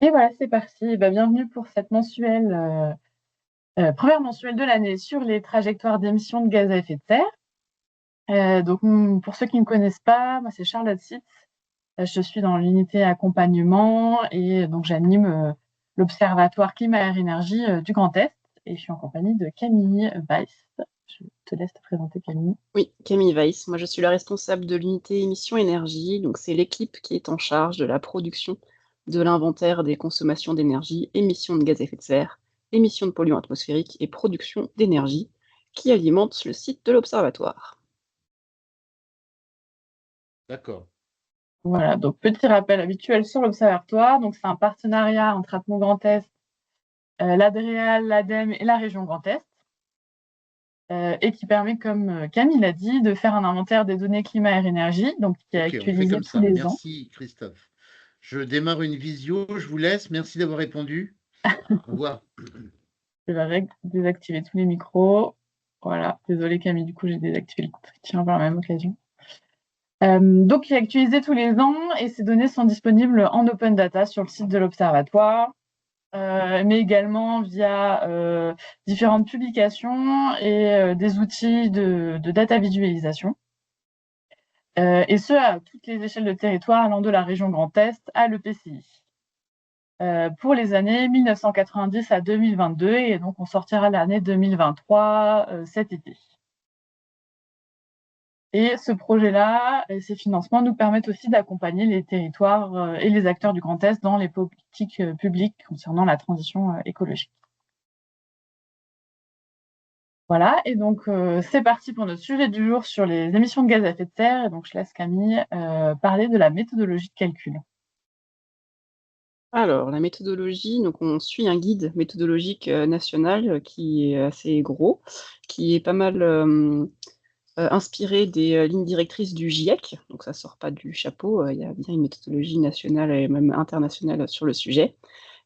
Et voilà, c'est parti. Bienvenue pour cette première mensuelle de l'année sur les trajectoires d'émissions de gaz à effet de serre. Pour ceux qui ne me connaissent pas, moi c'est Charlotte Sitz. Je suis dans l'unité accompagnement et donc j'anime l'Observatoire Climat Air Énergie du Grand Est et je suis en compagnie de Camille Weiss. Je te laisse te présenter, Camille. Oui, Camille Weiss. Moi, je suis la responsable de l'unité émissions énergie. Donc, c'est l'équipe qui est en charge de la production de l'inventaire des consommations d'énergie, émissions de gaz à effet de serre, émissions de polluants atmosphériques et production d'énergie qui alimente le site de l'Observatoire. D'accord. Voilà, donc petit rappel habituel sur l'Observatoire. Donc c'est un partenariat entre Atmos Grand Est, l'Adréal, l'ADEME et la région Grand Est. Et qui permet, comme Camille l'a dit, de faire un inventaire des données climat, air, énergie, donc qui est Ok, on fait actualisé comme tous ça. les ans. Merci, Christophe. Je démarre une visio, je vous laisse. Merci d'avoir répondu. Au revoir. Je vais désactiver tous les micros. Voilà, désolée Camille, du coup j'ai désactivé le tien par la même occasion. Donc il est actualisé tous les ans et ces données sont disponibles en open data sur le site de l'Observatoire. Mais également via différentes publications et des outils de data visualisation. Et ce, à toutes les échelles de territoire allant de la région Grand Est à l'EPCI. Pour les années 1990 à 2022, et donc on sortira l'année 2023 cet été. Et ce projet-là et ces financements nous permettent aussi d'accompagner les territoires et les acteurs du Grand Est dans les politiques publiques concernant la transition écologique. Voilà, et donc c'est parti pour notre sujet du jour sur les émissions de gaz à effet de serre. Et donc je laisse Camille parler de la méthodologie de calcul. Alors, la méthodologie, donc on suit un guide méthodologique national qui est assez gros, qui est pas mal inspiré des lignes directrices du GIEC, donc ça sort pas du chapeau, il y a bien une méthodologie nationale et même internationale sur le sujet.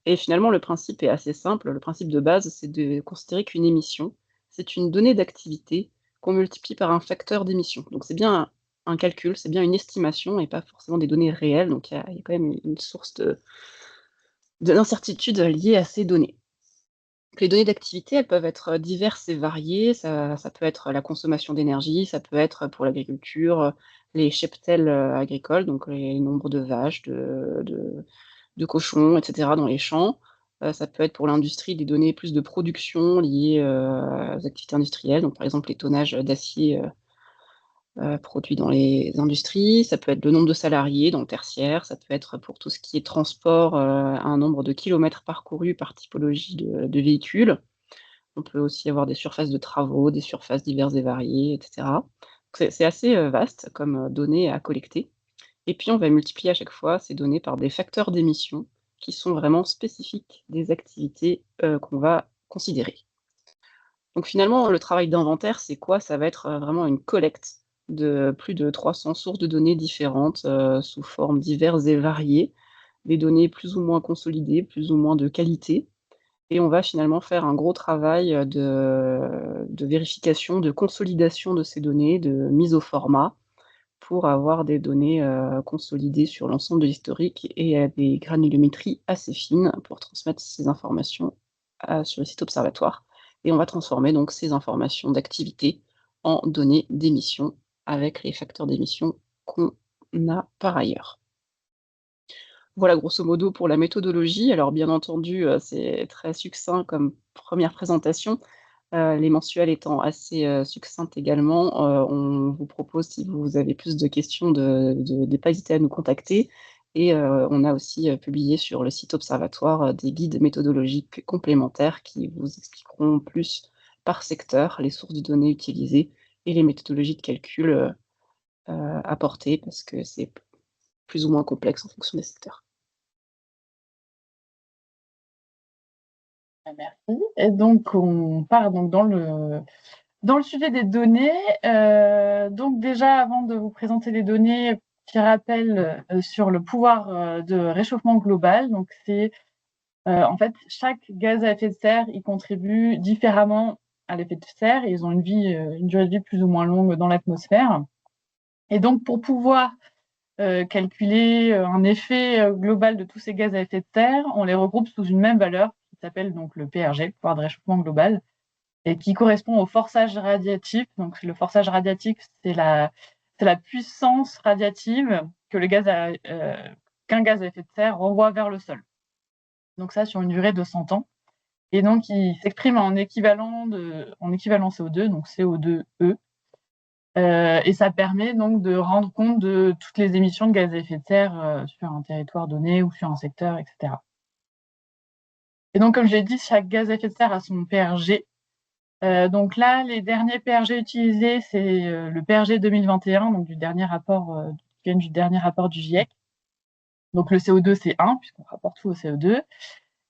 Et finalement, le principe est assez simple. Le principe de base, c'est de considérer qu'une émission, c'est une donnée d'activité qu'on multiplie par un facteur d'émission. Donc c'est bien un calcul, c'est bien une estimation et pas forcément des données réelles. Donc il y a quand même une source d'incertitude liée à ces données. Les données d'activité, elles peuvent être diverses et variées. Ça peut être la consommation d'énergie, ça peut être pour l'agriculture, les cheptels agricoles, donc les nombres de vaches, de cochons, et cetera, dans les champs. Ça peut être pour l'industrie des données plus de production liées aux activités industrielles, donc par exemple les tonnages d'acier produits dans les industries. Ça peut être le nombre de salariés dans le tertiaire, ça peut être pour tout ce qui est transport, un nombre de kilomètres parcourus par typologie de véhicules. On peut aussi avoir des surfaces de travaux, des surfaces diverses et variées, et cetera. C'est assez vaste comme données à collecter. Et puis on va multiplier à chaque fois ces données par des facteurs d'émission qui sont vraiment spécifiques des activités qu'on va considérer. Donc finalement, le travail d'inventaire, c'est quoi? Ça va être vraiment une collecte de plus de 300 sources de données différentes sous formes diverses et variées, des données plus ou moins consolidées, plus ou moins de qualité. Et on va finalement faire un gros travail de vérification, de consolidation de ces données, de mise au format, pour avoir des données consolidées sur l'ensemble de l'historique et à des granulométries assez fines pour transmettre ces informations sur le site Observatoire. Et on va transformer donc ces informations d'activité en données d'émission avec les facteurs d'émission qu'on a par ailleurs. Voilà grosso modo pour la méthodologie. Alors bien entendu, c'est très succinct comme première présentation, les mensuels étant assez, succinctes également, on vous propose, si vous avez plus de questions, de pas hésiter à nous contacter et on a aussi, publié sur le site Observatoire, des guides méthodologiques complémentaires qui vous expliqueront plus par secteur les sources de données utilisées et les méthodologies de calcul, apportées parce que c'est plus ou moins complexe en fonction des secteurs. Merci. Et donc on part donc dans le sujet des données. Donc déjà, avant de vous présenter les données, petit rappel sur le pouvoir de réchauffement global. Donc c'est en fait chaque gaz à effet de serre, il contribue différemment à l'effet de serre. Ils ont une durée de vie plus ou moins longue dans l'atmosphère. Et donc pour pouvoir calculer un effet global de tous ces gaz à effet de serre, on les regroupe sous une même valeur qui s'appelle donc le PRG, pouvoir de réchauffement global, et qui correspond au forçage radiatif. Donc le forçage radiatif, c'est la puissance radiative que qu'un gaz à effet de serre renvoie vers le sol. Donc ça sur une durée de 100 ans. Et donc il s'exprime en équivalent CO2, donc CO2e. Et ça permet donc de rendre compte de toutes les émissions de gaz à effet de serre sur un territoire donné ou sur un secteur, etc. Et donc, comme je l'ai dit, chaque gaz à effet de serre a son PRG. Donc là, les derniers PRG utilisés, c'est le PRG 2021, donc qui vient du dernier rapport du GIEC. Donc le CO2, c'est 1, puisqu'on rapporte tout au CO2.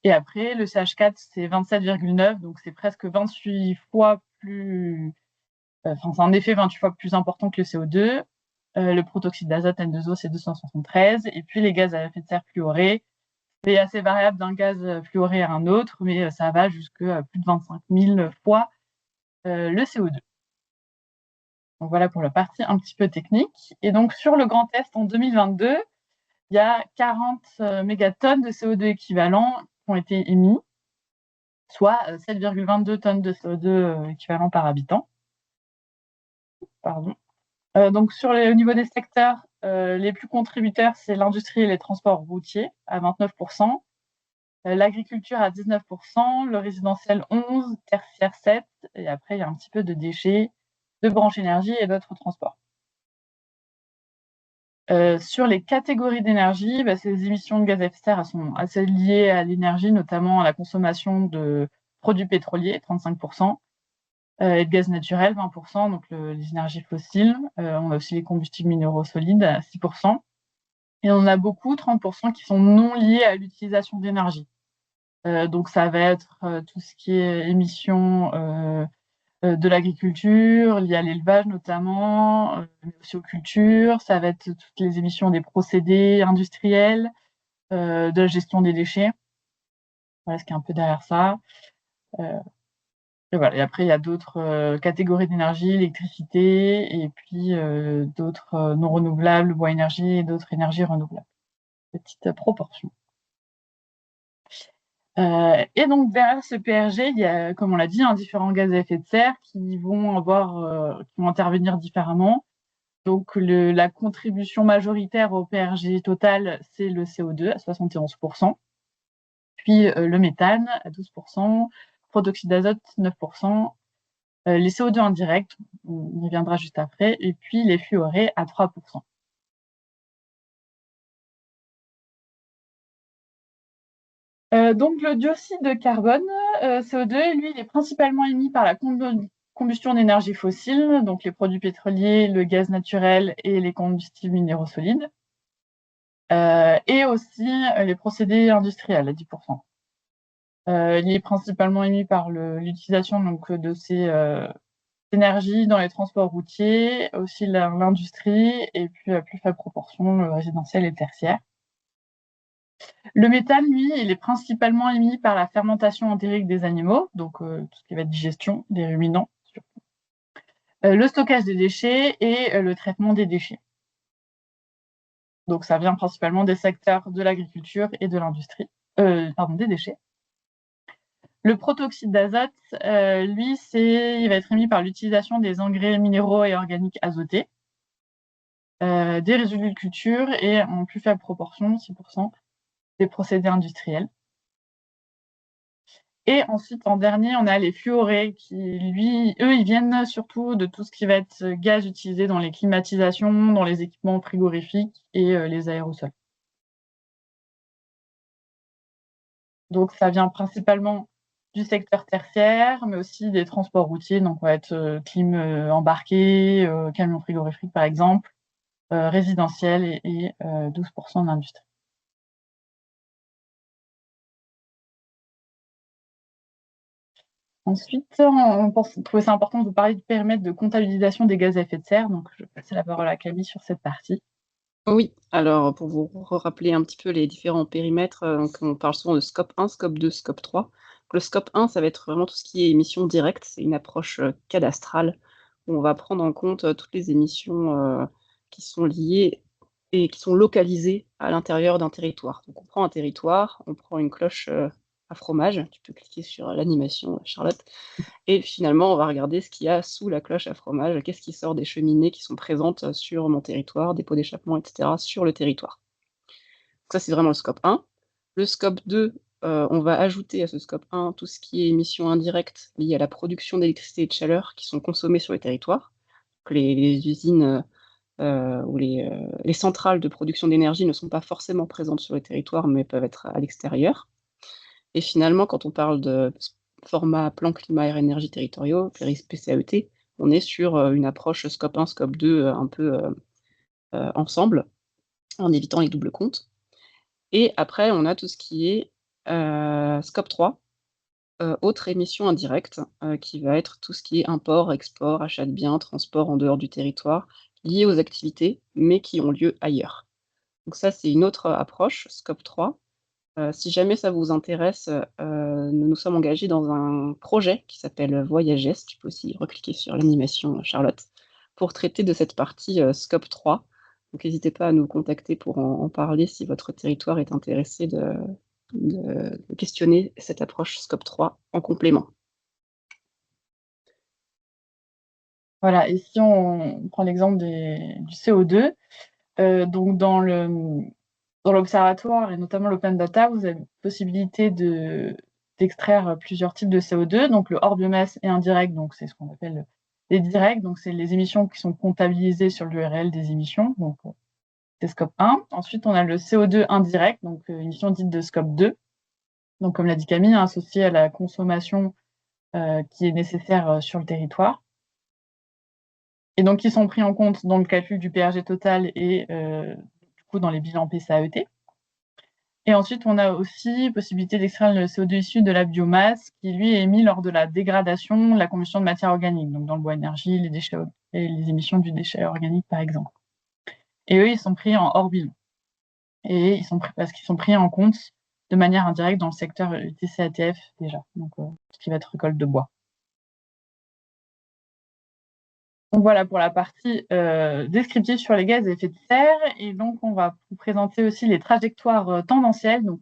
Et après, le CH4, c'est 27,9, donc c'est presque 28 fois plus... Enfin, c'est un effet 28 fois plus important que le CO2. Le protoxyde d'azote N2O, c'est 273. Et puis les gaz à effet de serre fluorés, c'est assez variable d'un gaz fluoré à un autre, mais ça va jusqu'à plus de 25 000 fois le CO2. Donc voilà pour la partie un petit peu technique. Et donc sur le grand test en 2022, il y a 40 mégatonnes de CO2 équivalent qui ont été émis, soit 7,22 tonnes de CO2 équivalent par habitant. Pardon. Donc au niveau des secteurs, les plus contributeurs, c'est l'industrie et les transports routiers à 29%, l'agriculture à 19%, le résidentiel 11%, tertiaire 7%, et après il y a un petit peu de déchets, de branche énergie et d'autres transports. Sur les catégories d'énergie, ces émissions de gaz à effet de serre sont assez liées à l'énergie, notamment à la consommation de produits pétroliers, 35%, et de gaz naturel, 20%, donc les énergies fossiles. On a aussi les combustibles minéraux solides à 6%. Et on a beaucoup, 30%, qui sont non liés à l'utilisation d'énergie. Donc ça va être tout ce qui est émissions de l'agriculture, liées à l'élevage notamment, mais aussi aux cultures. Ça va être toutes les émissions des procédés industriels, de la gestion des déchets. Voilà ce qui est un peu derrière ça. Et voilà. Et après, il y a d'autres catégories d'énergie, l'électricité, et puis d'autres non renouvelables, bois énergie et d'autres énergies renouvelables. Petite proportion. Et donc derrière ce PRG, il y a, comme on l'a dit, différents gaz à effet de serre qui vont intervenir différemment. Donc la contribution majoritaire au PRG total, c'est le CO2 à 71%, puis le méthane à 12%, protoxyde d'azote 9%, les CO2 indirects, on y viendra juste après, et puis les fluorés à 3%. Donc le dioxyde de carbone, CO2, lui, il est principalement émis par la combustion d'énergie fossile, donc les produits pétroliers, le gaz naturel et les combustibles minéraux solides, et aussi les procédés industriels à 10%. Il est principalement émis par l'utilisation de ces énergies dans les transports routiers, aussi l'industrie, et puis à plus faible proportion le résidentiel et le tertiaire. Le méthane, lui, il est principalement émis par la fermentation entérique des animaux, donc tout ce qui va être digestion des ruminants, le stockage des déchets et le traitement des déchets. Donc ça vient principalement des secteurs de l'agriculture et de l'industrie, des déchets. Le protoxyde d'azote, lui, il va être émis par l'utilisation des engrais minéraux et organiques azotés, des résidus de culture et en plus faible proportion, 6%, des procédés industriels. Et ensuite, en dernier, on a les fluorés qui, eux, ils viennent surtout de tout ce qui va être gaz utilisé dans les climatisations, dans les équipements frigorifiques et les aérosols. Donc, ça vient principalement du secteur tertiaire, mais aussi des transports routiers, donc on va être clim embarqué, camions frigorifiques par exemple, résidentiel et 12% d'industrie. Ensuite, on trouvait ça important de vous parler du périmètre de comptabilisation des gaz à effet de serre, donc je vais passer la parole à Camille sur cette partie. Oui, alors pour vous rappeler un petit peu les différents périmètres, donc on parle souvent de scope 1, scope 2, scope 3. Donc le scope 1, ça va être vraiment tout ce qui est émissions directes, c'est une approche cadastrale où on va prendre en compte toutes les émissions qui sont liées et qui sont localisés à l'intérieur d'un territoire. Donc on prend un territoire, on prend une cloche à fromage, tu peux cliquer sur l'animation, Charlotte, et finalement on va regarder ce qu'il y a sous la cloche à fromage, qu'est-ce qui sort des cheminées qui sont présentes sur mon territoire, des pots d'échappement, etc., sur le territoire. Donc ça c'est vraiment le scope 1. Le scope 2, on va ajouter à ce scope 1 tout ce qui est émissions indirectes liées à la production d'électricité et de chaleur qui sont consommées sur les territoires. Donc les usines où les centrales de production d'énergie ne sont pas forcément présentes sur le territoire, mais peuvent être à l'extérieur. Et finalement, quand on parle de format plan climat air énergie territoriaux, PCAET, on est sur une approche scope 1, scope 2 un peu ensemble, en évitant les doubles comptes. Et après, on a tout ce qui est scope 3, autres émissions indirectes, qui va être tout ce qui est import, export, achat de biens, transport en dehors du territoire, liés aux activités, mais qui ont lieu ailleurs. Donc ça, c'est une autre approche, scope 3. Si jamais ça vous intéresse, nous nous sommes engagés dans un projet qui s'appelle Voyages. Tu peux aussi recliquer sur l'animation, Charlotte, pour traiter de cette partie scope 3. Donc n'hésitez pas à nous contacter pour en parler si votre territoire est intéressé de questionner cette approche scope 3 en complément. Voilà, et si on prend l'exemple du CO2, donc dans l'observatoire et notamment l'open data, vous avez possibilité d'extraire plusieurs types de CO2, donc le hors biomasse et indirect, donc c'est ce qu'on appelle les directs, donc c'est les émissions qui sont comptabilisées sur l'URL des émissions, donc c'est scope 1. Ensuite, on a le CO2 indirect, donc émission dite de scope 2, donc comme l'a dit Camille, associé à la consommation qui est nécessaire sur le territoire. Et donc, ils sont pris en compte dans le calcul du PRG total et du coup dans les bilans PCAET. Et ensuite, on a aussi possibilité d'extraire le CO2 issu de la biomasse qui, lui, est émis lors de la dégradation, la combustion de matière organique, donc dans le bois énergie, les déchets et les émissions du déchet organique, par exemple. Et eux, ils sont pris en hors bilan. Et ils sont pris, parce qu'ils sont pris en compte de manière indirecte dans le secteur UTCATF déjà, donc ce qui va être récolte de bois. Donc voilà pour la partie descriptive sur les gaz à effet de serre. Et donc, on va vous présenter aussi les trajectoires tendancielles. Donc,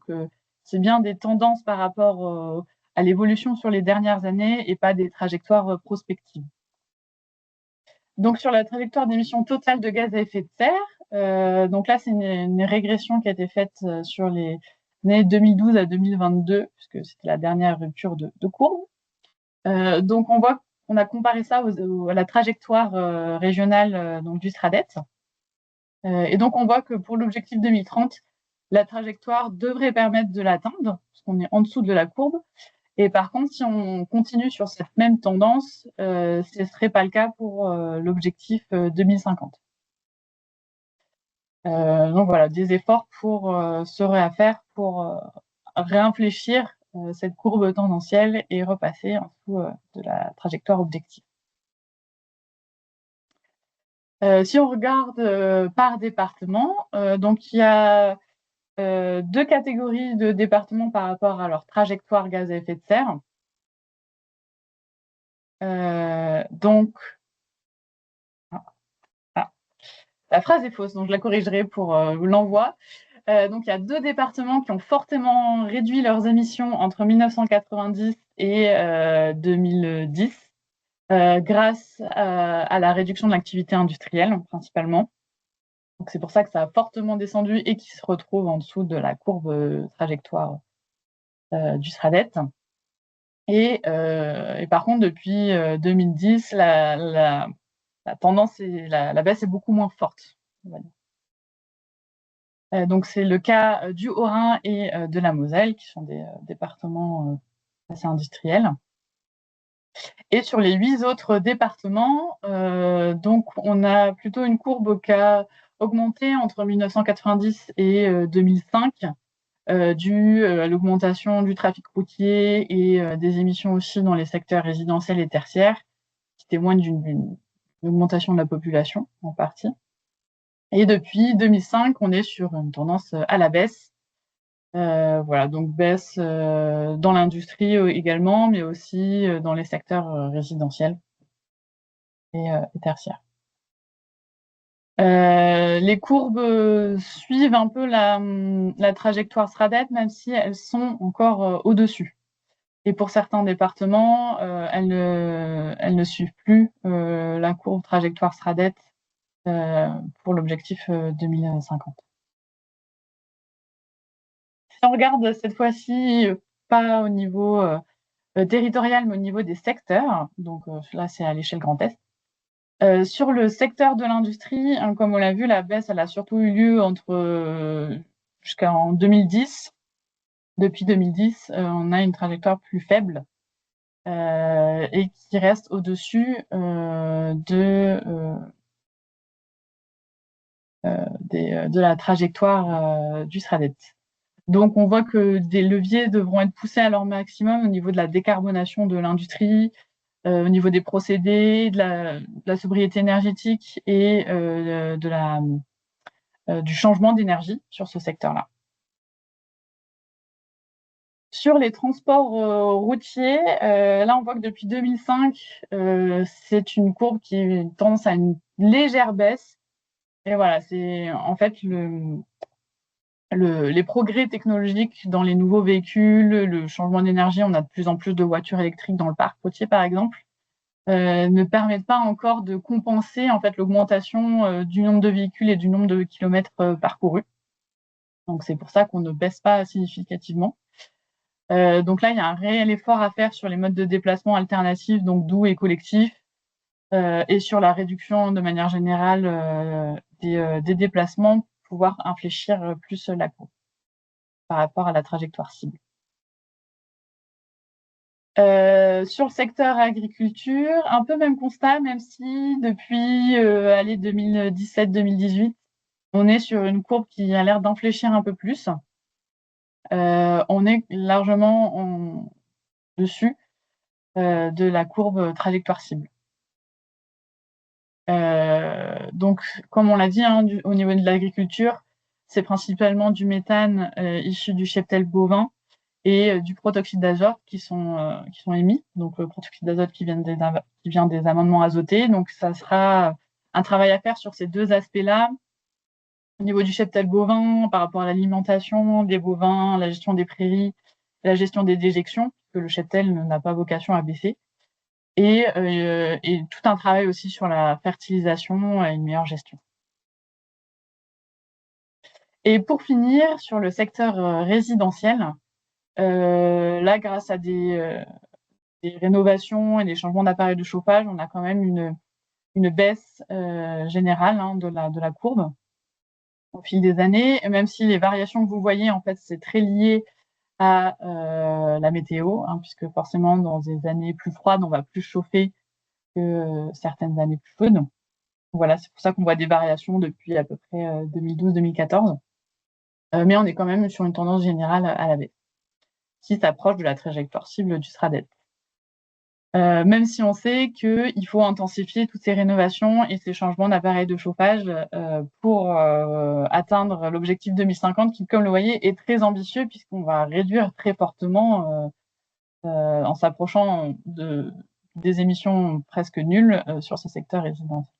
c'est bien des tendances par rapport à l'évolution sur les dernières années et pas des trajectoires prospectives. Donc, sur la trajectoire d'émissions totales de gaz à effet de serre, donc là, c'est une régression qui a été faite sur les années 2012 à 2022, puisque c'était la dernière rupture de courbe. Donc, on a comparé ça à la trajectoire régionale donc du SRADET. Et donc, on voit que pour l'objectif 2030, la trajectoire devrait permettre de l'atteindre, parce qu'on est en dessous de la courbe. Et par contre, si on continue sur cette même tendance, ce ne serait pas le cas pour l'objectif 2050. Donc voilà, des efforts seraient à faire pour réinfléchir cette courbe tendancielle et repasser en dessous de la trajectoire objective. Si on regarde par département, donc il y a deux catégories de départements par rapport à leur trajectoire gaz à effet de serre. Donc, la phrase est fausse, donc je la corrigerai pour l'envoi. Donc, il y a deux départements qui ont fortement réduit leurs émissions entre 1990 et 2010, grâce à la réduction de l'activité industrielle, principalement. Donc, c'est pour ça que ça a fortement descendu et qui se retrouve en dessous de la courbe trajectoire du SRADET. Et par contre, depuis 2010, la tendance, la baisse est beaucoup moins forte. On va dire. Donc, c'est le cas du Haut-Rhin et de la Moselle, qui sont des départements assez industriels. Et sur les 8 autres départements, donc, on a plutôt une courbe qui a augmenté entre 1990 et 2005, due à l'augmentation du trafic routier et des émissions aussi dans les secteurs résidentiels et tertiaires, qui témoignent d'une augmentation de la population en partie. Et depuis 2005, on est sur une tendance à la baisse. Voilà, donc baisse dans l'industrie également, mais aussi dans les secteurs résidentiels et tertiaires. Les courbes suivent un peu la trajectoire SRADET, même si elles sont encore au-dessus. Et pour certains départements, elles ne suivent plus la courbe trajectoire SRADET pour l'objectif 2050. Si on regarde cette fois-ci, pas au niveau territorial, mais au niveau des secteurs, donc là c'est à l'échelle Grand Est. Sur le secteur de l'industrie, hein, comme on l'a vu, la baisse elle a surtout eu lieu jusqu'en 2010. Depuis 2010, on a une trajectoire plus faible et qui reste au-dessus de la trajectoire du SRADET. Donc, on voit que des leviers devront être poussés à leur maximum au niveau de la décarbonation de l'industrie, au niveau des procédés, de la sobriété énergétique et du changement d'énergie sur ce secteur-là. Sur les transports routiers, là, on voit que depuis 2005, c'est une courbe qui tendance à une légère baisse. Et voilà, c'est en fait les progrès technologiques dans les nouveaux véhicules, le changement d'énergie, on a de plus en plus de voitures électriques dans le parc routier, par exemple, ne permettent pas encore de compenser en fait l'augmentation du nombre de véhicules et du nombre de kilomètres parcourus. Donc c'est pour ça qu'on ne baisse pas significativement. Donc là, il y a un réel effort à faire sur les modes de déplacement alternatifs, donc doux et collectifs, et sur la réduction de manière générale des déplacements pour pouvoir infléchir plus la courbe par rapport à la trajectoire cible. Sur le secteur agriculture, un peu même constat, même si depuis 2017-2018, on est sur une courbe qui a l'air d'infléchir un peu plus. On est largement dessus de la courbe trajectoire cible. Donc, comme on l'a dit, hein, au niveau de l'agriculture, c'est principalement du méthane issu du cheptel bovin et du protoxyde d'azote qui sont émis. Donc, le protoxyde d'azote qui vient des amendements azotés. Donc, ça sera un travail à faire sur ces deux aspects-là. Au niveau du cheptel bovin, par rapport à l'alimentation des bovins, la gestion des prairies, la gestion des déjections, que le cheptel n'a pas vocation à baisser. Et tout un travail aussi sur la fertilisation et une meilleure gestion. Et pour finir, sur le secteur résidentiel, là, grâce à des rénovations et des changements d'appareils de chauffage, on a quand même une baisse générale hein, de la courbe au fil des années, même si les variations que vous voyez, en fait, c'est très lié à la météo, hein, puisque forcément, dans des années plus froides, on va plus chauffer que certaines années plus chaudes. Voilà, c'est pour ça qu'on voit des variations depuis à peu près 2012-2014. Mais on est quand même sur une tendance générale à la baisse, qui s'approche de la trajectoire cible du SRADET. Même si on sait qu'il faut intensifier toutes ces rénovations et ces changements d'appareils de chauffage pour atteindre l'objectif 2050 qui, comme vous le voyez, est très ambitieux puisqu'on va réduire très fortement en s'approchant des émissions presque nulles sur ce secteur résidentiel.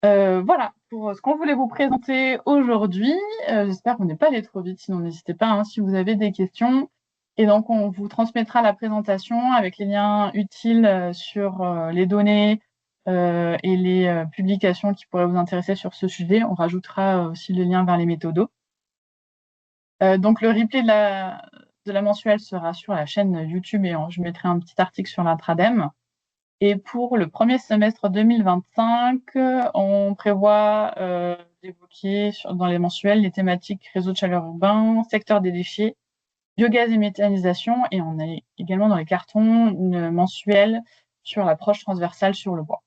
Voilà pour ce qu'on voulait vous présenter aujourd'hui. J'espère qu'on n'est pas allé trop vite, sinon n'hésitez pas hein, si vous avez des questions. Et donc, on vous transmettra la présentation avec les liens utiles sur les données et les publications qui pourraient vous intéresser sur ce sujet. On rajoutera aussi le lien vers les méthodos. Donc, le replay de la mensuelle sera sur la chaîne YouTube et je mettrai un petit article sur l'Intradem. Et pour le premier semestre 2025, on prévoit d'évoquer dans les mensuels les thématiques réseau de chaleur urbain, secteur des déchets, biogaz et méthanisation, et on a également dans les cartons une mensuelle sur l'approche transversale sur le bois.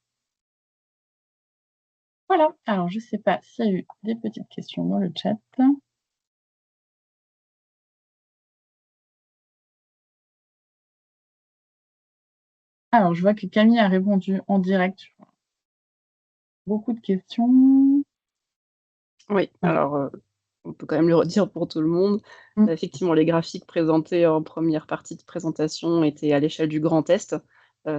Voilà, alors je ne sais pas s'il y a eu des petites questions dans le chat. Alors, je vois que Camille a répondu en direct sur beaucoup de questions. Oui, alors on peut quand même le redire pour tout le monde. Effectivement, les graphiques présentés en première partie de présentation étaient à l'échelle du Grand Est.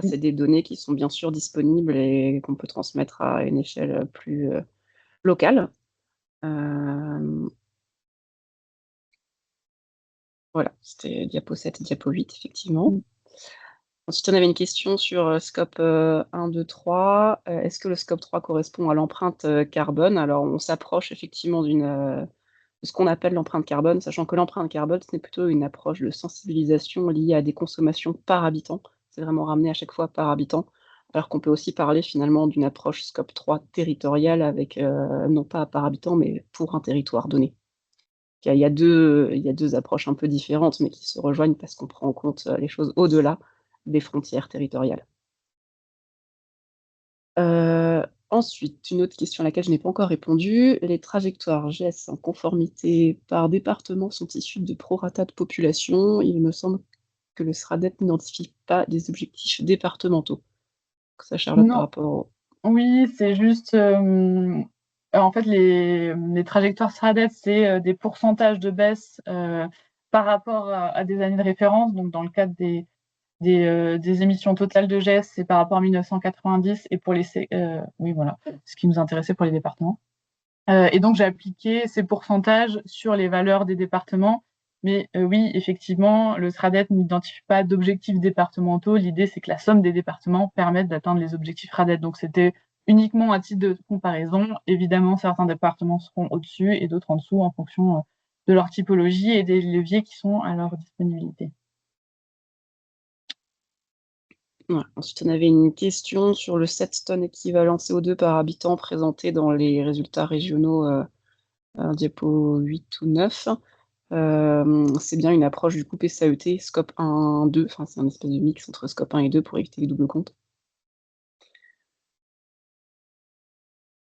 C'est des données qui sont bien sûr disponibles et qu'on peut transmettre à une échelle plus locale. Voilà, c'était diapo 7 et diapo 8, effectivement. Mm. Ensuite, on avait une question sur scope 1, 2, 3. Est-ce que le scope 3 correspond à l'empreinte carbone? Alors, on s'approche effectivement de ce qu'on appelle l'empreinte carbone, sachant que l'empreinte carbone, c'est plutôt une approche de sensibilisation liée à des consommations par habitant. C'est vraiment ramené à chaque fois par habitant, alors qu'on peut aussi parler finalement d'une approche scope 3 territoriale avec, non pas par habitant, mais pour un territoire donné. Il y a deux approches un peu différentes, mais qui se rejoignent parce qu'on prend en compte les choses au-delà des frontières territoriales. Ensuite, une autre question à laquelle je n'ai pas encore répondu. Les trajectoires GES en conformité par département sont issues de prorata de population. Il me semble que le SRADET n'identifie pas des objectifs départementaux. Ça, Charlotte, par Non, rapport au... oui, c'est juste. En fait, les trajectoires SRADET, c'est des pourcentages de baisse par rapport à des années de référence. Donc, dans le cadre des émissions totales de GES, c'est par rapport à 1990 et pour oui, voilà, ce qui nous intéressait pour les départements. Et donc, j'ai appliqué ces pourcentages sur les valeurs des départements. Mais oui, effectivement, le SRADET n'identifie pas d'objectifs départementaux. L'idée, c'est que la somme des départements permette d'atteindre les objectifs SRADET. Donc, c'était uniquement à titre de comparaison. Évidemment, certains départements seront au-dessus et d'autres en dessous en fonction de leur typologie et des leviers qui sont à leur disponibilité. Ouais. Ensuite, on avait une question sur le 7 tonnes équivalent CO2 par habitant présenté dans les résultats régionaux diapo 8 ou 9. C'est bien une approche du coup PCAET, scope 1, 2, enfin c'est un espèce de mix entre scope 1 et 2 pour éviter les doubles comptes.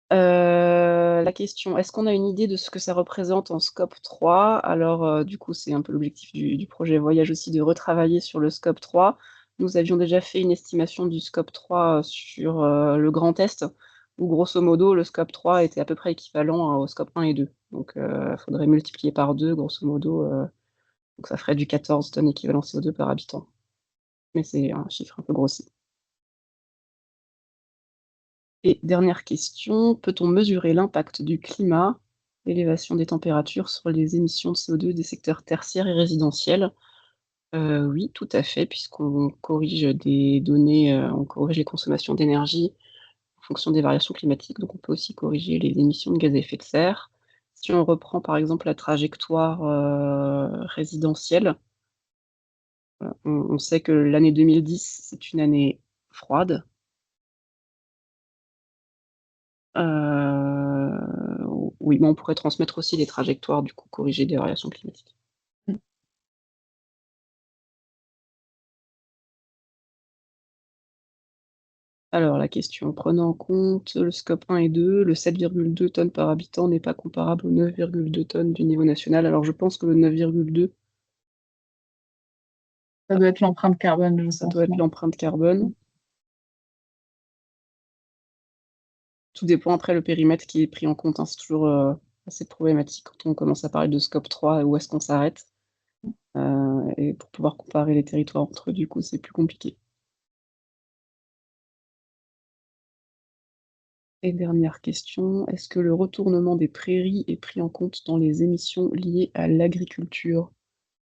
La question, est-ce qu'on a une idée de ce que ça représente en scope 3? Alors, du coup, c'est un peu l'objectif du projet Voyage aussi, de retravailler sur le scope 3. Nous avions déjà fait une estimation du scope 3 sur le Grand Est, où grosso modo, le scope 3 était à peu près équivalent au scope 1 et 2. Donc, il faudrait multiplier par 2, grosso modo. Donc, ça ferait du 14 tonnes équivalent CO2 par habitant. Mais c'est un chiffre un peu grossi. Et dernière question, peut-on mesurer l'impact du climat, l'élévation des températures sur les émissions de CO2 des secteurs tertiaires et résidentiels? Oui, tout à fait, puisqu'on corrige des données, on corrige les consommations d'énergie en fonction des variations climatiques, donc on peut aussi corriger les émissions de gaz à effet de serre. Si on reprend par exemple la trajectoire résidentielle, on sait que l'année 2010, c'est une année froide. Oui, mais on pourrait transmettre aussi les trajectoires, du coup, corrigées des variations climatiques. Mm. Alors, la question, prenant en compte le scope 1 et 2, le 7,2 tonnes par habitant n'est pas comparable aux 9,2 tonnes du niveau national. Alors, je pense que le 9,2, Ça doit être l'empreinte carbone, je ça pense. doit être Non. l'empreinte carbone. Tout dépend après le périmètre qui est pris en compte, hein. C'est toujours assez problématique quand on commence à parler de scope 3, où est-ce qu'on s'arrête? Et pour pouvoir comparer les territoires entre eux, du coup, c'est plus compliqué. Et dernière question, est-ce que le retournement des prairies est pris en compte dans les émissions liées à l'agriculture?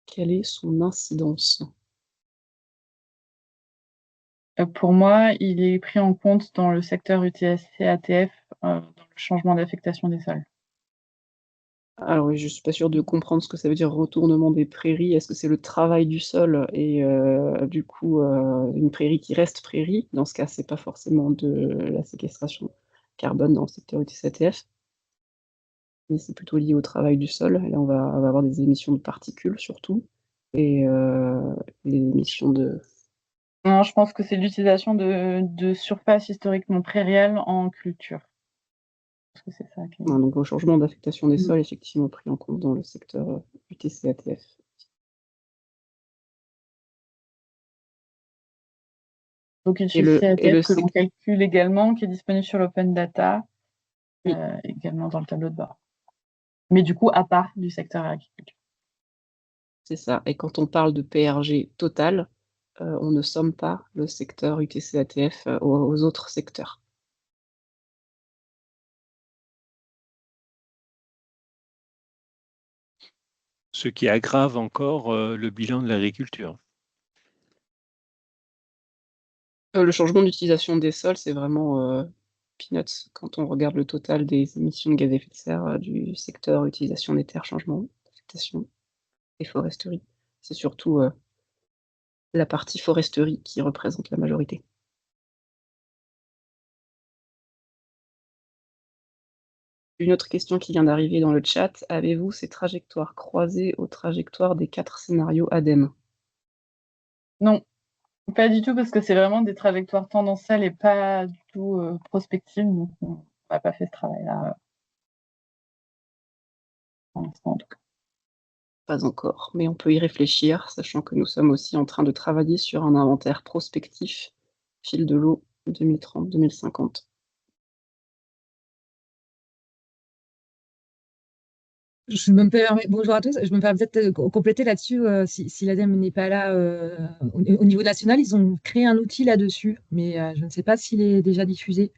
Quelle est son incidence? Pour moi, il est pris en compte dans le secteur UTSC-ATF, dans le changement d'affectation des sols. Alors oui, je suis pas sûre de comprendre ce que ça veut dire retournement des prairies. Est-ce que c'est le travail du sol et du coup, une prairie qui reste prairie? Dans ce cas, c'est pas forcément de la séquestration carbone dans le secteur UTS-ATF, mais c'est plutôt lié au travail du sol. Et là, on va avoir des émissions de particules surtout et les émissions de... Non, je pense que c'est l'utilisation de surfaces historiquement prairiales en culture. Parce que c'est ça qui Non, donc au changement d'affectation des Mm. sols, effectivement pris en compte dans le secteur UTC-ATF. Donc Et le, et UTC-ATF le que l'on sec- calcule également, qui est disponible sur l'Open Data, oui, également dans le tableau de bord. Mais du coup, à part du secteur agriculture. c'est ça. Et quand on parle de PRG total, on ne somme pas le secteur UTC-ATF aux autres secteurs. Ce qui aggrave encore le bilan de l'agriculture. Le changement d'utilisation des sols, c'est vraiment peanuts quand on regarde le total des émissions de gaz à effet de serre du secteur utilisation des terres, changement d'affectation et foresterie. C'est surtout la partie foresterie qui représente la majorité. Une autre question qui vient d'arriver dans le chat: avez-vous ces trajectoires croisées aux trajectoires des 4 scénarios ADEME? Non, pas du tout, parce que c'est vraiment des trajectoires tendancielles et pas du tout prospectives. Donc, on n'a pas fait ce travail-là pour l'instant, en tout cas. Pas encore, mais on peut y réfléchir, sachant que nous sommes aussi en train de travailler sur un inventaire prospectif, fil de l'eau 2030-2050. Bonjour à tous. Je me permets peut-être de compléter là-dessus. Si l'ADEME n'est pas là au niveau national, ils ont créé un outil là-dessus, mais je ne sais pas s'il est déjà diffusé.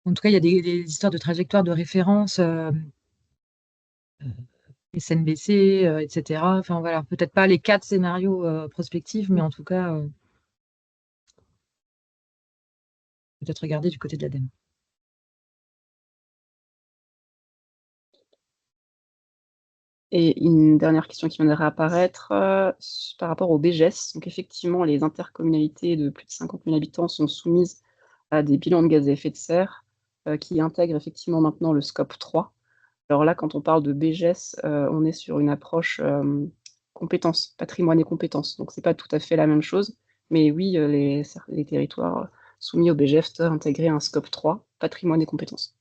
En tout cas, il y a des histoires de trajectoires de référence, SNBC, etc. Enfin voilà, peut-être pas les 4 scénarios prospectifs, mais en tout cas, peut-être regarder du côté de l'ADEME. Et une dernière question qui vient de réapparaître par rapport au BGES. Donc effectivement, les intercommunalités de plus de 50 000 habitants sont soumises à des bilans de gaz à effet de serre qui intègrent effectivement maintenant le scope 3. Alors là, quand on parle de BGES, on est sur une approche compétences, patrimoine et compétences. Donc c'est pas tout à fait la même chose, mais oui, les territoires soumis au BGES doivent intégrer un scope 3, patrimoine et compétences.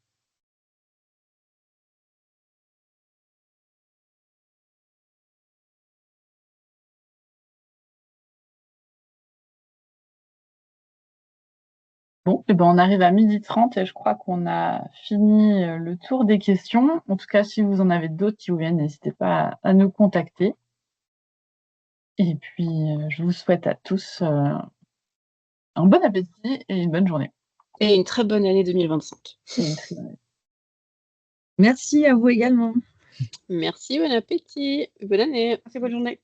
Bon, et ben on arrive à 12h30 et je crois qu'on a fini le tour des questions. En tout cas, si vous en avez d'autres qui vous viennent, n'hésitez pas à nous contacter. Et puis, je vous souhaite à tous un bon appétit et une bonne journée. Et une très bonne année 2025. Et une très bonne année. Merci à vous également. Merci, bon appétit, bonne année, Merci, bonne journée.